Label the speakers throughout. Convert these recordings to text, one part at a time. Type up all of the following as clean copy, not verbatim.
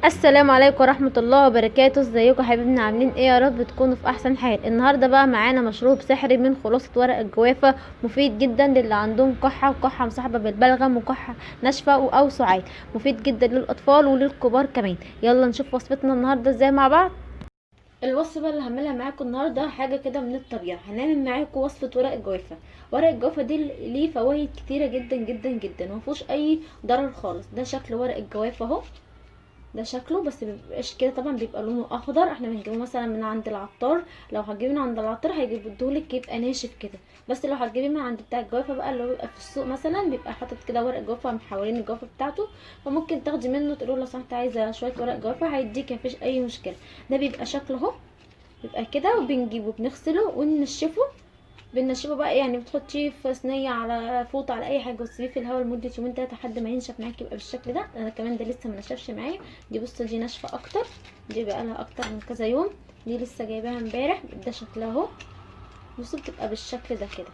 Speaker 1: السلام عليكم ورحمة الله وبركاته. ازيكم حبايبنا؟ عاملين ايه؟ يا رب تكونوا في احسن حال. النهاردة بقى معانا مشروب سحري من خلاصة ورق الجوافة، مفيد جدا للي عندهم كحة وكحة مصاحبة بالبلغم وكحة ناشفة او سعال. مفيد جدا للاطفال وللكبار كمان. يلا نشوف وصفتنا النهاردة ازاي مع بعض. الوصفة اللي هعملها معاكم النهاردة حاجة كده من الطبيعة. هنعمل معاكم وصفة ورق الجوافة. ورق الجوافة دي ليه فوائد كتيرة جدا جدا جدا، ومفيهوش اي ضرر خالص. ده شكل ورق الجوافة اهو، ده شكله، بس مبيبقاش كده طبعا، بيبقى لونه اخضر. احنا بنجيبه مثلا من عند العطار. لو هتجيبيه من عند العطار هيجيبهولك يبقى ناشف كده. بس لو هتجيبيه من عند بتاع الجوافه بقى اللي هو بيبقى في السوق مثلا، بيبقى حاطط كده ورق جوافه محوالين الجوافه بتاعته. فممكن تاخدي منه تقولوا له لو سمحت عايزه شويه ورق جوافه، هيديك، مفيش اي مشكله. ده بيبقى شكله اهو، بيبقى كده. وبنجيبه بنغسله وننشفه. بنشفه بقى يعني بتحطيه في صينيه على فوطه على اي حاجه، وتسيبيه في الهواء لمده يومين تلاته لحد ما ينشف معاكي يبقى بالشكل ده. انا كمان ده لسه ما نشفش معايا. دي بصوا دي ناشفه اكتر، دي بقى لها اكتر من كذا يوم. دي لسه جايباها امبارح. ده شكلها اهو، بصوا بتبقى بالشكل ده كده.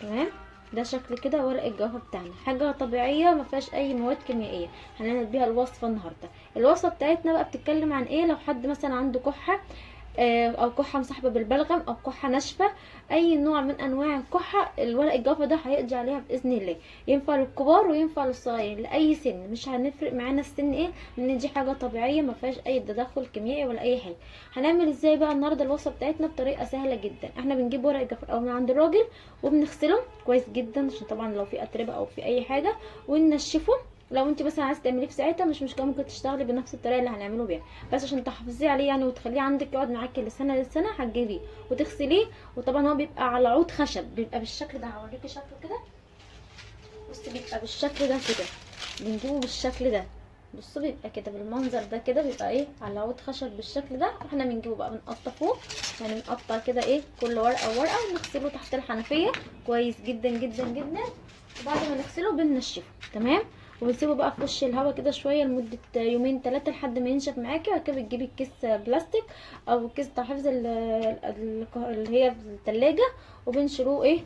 Speaker 1: تمام. ده شكل كده ورق الجوافه بتاعنا، حاجه طبيعيه ما فيهاش اي مواد كيميائيه. هنعمل بيها الوصفه النهارده. الوصفه بتاعتنا بقى بتتكلم عن ايه؟ لو حد مثلا عنده كحه، او كحه مصاحبه بالبلغم او كحه ناشفه، اي نوع من انواع الكحه، الورق الجوافه ده هيقضي عليها باذن الله. ينفع للكبار وينفع للصغير، لاي سن، مش هنفرق معانا السن ايه، لان دي حاجه طبيعيه ما فيهاش اي تدخل كيميائي ولا اي حاجه. هنعمل ازاي بقى النهارده الوصفه بتاعتنا؟ بطريقه سهله جدا. احنا بنجيب ورق الجوافه او من عند الراجل، وبنغسله كويس جدا عشان طبعا لو في اتربه او في اي حاجه، وننشفه. لو انت مثلا عايزه تعمليه في ساعتها مش مشكله، ممكن تشتغلي بنفس الطريقه اللي هنعمله بيها، بس عشان تحافظي عليه يعني وتخليه عندك يقعد معاكي لسنه لسنه هتجيبيه وتغسليه. وطبعا هو بيبقى على عود خشب، بيبقى بالشكل ده. هوريكي شكله كده. بصي بيبقى بالشكل ده كده، بنجيبه بالشكل ده. بصوا بيبقى كده بالمنظر ده كده، بيبقى ايه على عود خشب بالشكل ده. واحنا بنجيبه بقى بنقطفوه، يعني بنقطع كده ايه كل ورقه وورقه، ونغسله تحت الحنفيه كويس جدا جدا جدا. وبعد ما نغسله بننشفه تمام. وبنسيبه بقى في وش الهوا كده شويه لمده يومين ثلاثه لحد ما ينشف معاكي. وبعد كده بتجيبي كيس بلاستيك او كيس بتاع حفظ اللي هي في التلاجة، وبنشروه ايه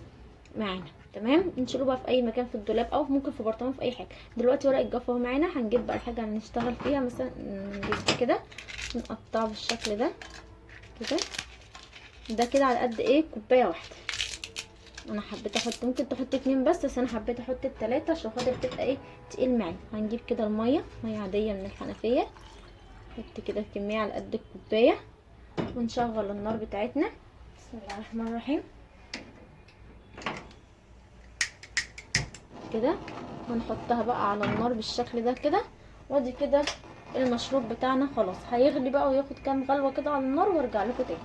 Speaker 1: معانا. تمام. نشيله بقى في اي مكان في الدولاب او ممكن في برطمان في اي حاجه. دلوقتي ورق الجافه اهو معانا. هنجيب بقى الحاجه اللي هنشتغل فيها، مثلا نجيب كده نقطعه بالشكل ده كده. ده كده على قد ايه كوبايه واحده. انا حبيت احط، ممكن تحط اتنين بس انا حبيت احط التلاته عشان خاطر تبقى ايه تقيل معايا. هنجيب كده الميه، ميه عاديه من الحنفيه. نحط كده كميه على قد الكوبايه، ونشغل النار بتاعتنا. بسم الله الرحمن الرحيم كده. ونحطها بقى على النار بالشكل ده كده. وادي كده المشروب بتاعنا خلاص هيغلي بقى وياخد كام غلوه كده على النار، وارجع لكم تاني.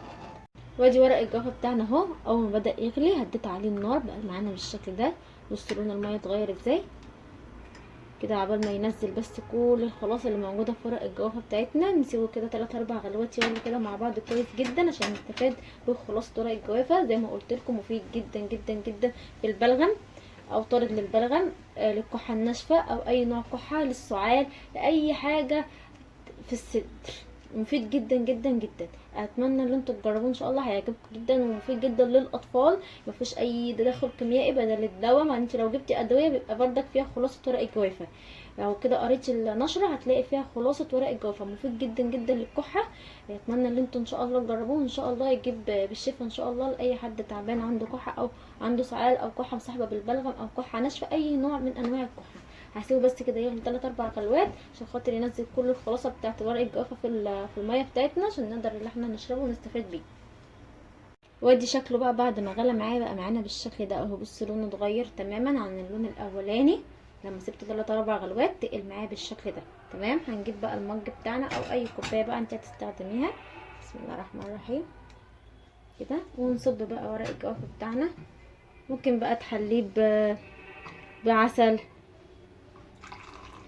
Speaker 1: وادي ورق الجوافه بتاعنا اهو. اول ما بدا يغلي هديت عليه النار بقى معانا بالشكل ده. بصوا لون الميه اتغير ازاي كده، عبال ما ينزل بس كل الخلاصه اللي موجوده في ورق الجوافه بتاعتنا. نسيبه كده 3 4 غلوات يغلي كده مع بعض كويس جدا عشان نستفاد بخلاصه ورق الجوافه. زي ما قلت لكم مفيد جدا جدا جدا في البلغم، او طارد للبلغم، للكحه الناشفه او اي نوع كحه، للسعال، لاي حاجه في الصدر. مفيد جدا جدا جدا. اتمنى ان انتوا تجربوه ان شاء الله، هيعجبكم جدا. ومفيد جدا للاطفال، مفيش اي تدخل كيميائي بدل الدواء. ما انت لو جبتي ادويه بيبقى بردك فيها خلاصه ورق الجوافه. لو كده قريتي النشره هتلاقي فيها خلاصه ورق الجوافه. مفيد جدا جدا للكحه. اتمنى ان انتوا ان شاء الله تجربوه، ان شاء الله يجيب بالشفا ان شاء الله لاي حد تعبان عنده كحه او عنده سعال او كحه مصاحبه بالبلغم او كحه ناشفه، اي نوع من انواع الكحه. هسيبه بس كده يغلي 3 4 غلوات عشان خاطر ينزل كل الخلاصه بتاعت ورق الجوافه في الميه بتاعتنا، عشان نقدر ان احنا نشربه ونستفاد بيه. وادي شكله بقى بعد ما غلى معايا بقى معانا بالشكل ده اهو. بص لونه اتغير تماما عن اللون الاولاني. لما سبته 3 4 غلوات تقل معايا بالشكل ده. تمام. هنجيب بقى المج بتاعنا او اي كوبايه بقى انت هتستخدميها. بسم الله الرحمن الرحيم كده. ونصب بقى ورق الجوافه بتاعنا. ممكن بقى تحليه بعسل،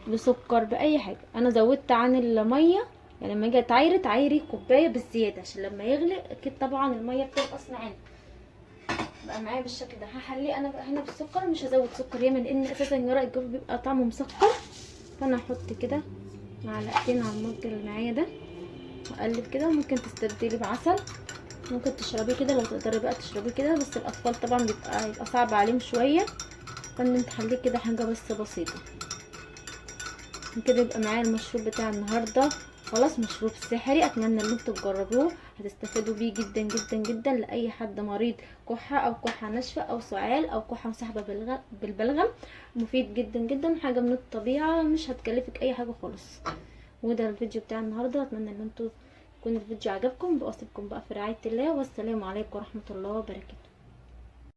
Speaker 1: بسكر، باي حاجه. انا زودت عن الميه، يعني لما اجي تعايري كوبايه بالزياده عشان لما يغلي اكيد طبعا الميه بتنقص معانا. بقى معايا بالشكل ده. هحليه انا بقى هنا بالسكر، مش هزود سكر ياما لان اساسا ورق الجوافه بيبقى طعمه مسكر. فانا هحط كده معلقتين على المج اللي معايا ده، واقلب كده. ممكن تستبدلي بعسل، ممكن تشربيه كده لو تقدري بقى تشربيه كده. بس الاطفال طبعا يبقى صعب عليهم شويه، فان انت تحليه كده حاجه بس بسيطه. كده يبقى معايا المشروب بتاع النهارده خلاص، مشروب سحري. اتمنى ان انتوا تجربوه، هتستفادوا بيه جدا جدا جدا. لاي حد مريض كحه او كحه ناشفه او سعال او كحه مصاحبه بالبلغم، مفيد جدا جدا، حاجه من الطبيعه، مش هتكلفك اي حاجه خالص. وده الفيديو بتاع النهارده، اتمنى ان انتوا يكون الفيديو عجبكم. بوصفكم بقى في رعايه الله، والسلام عليكم ورحمه الله وبركاته.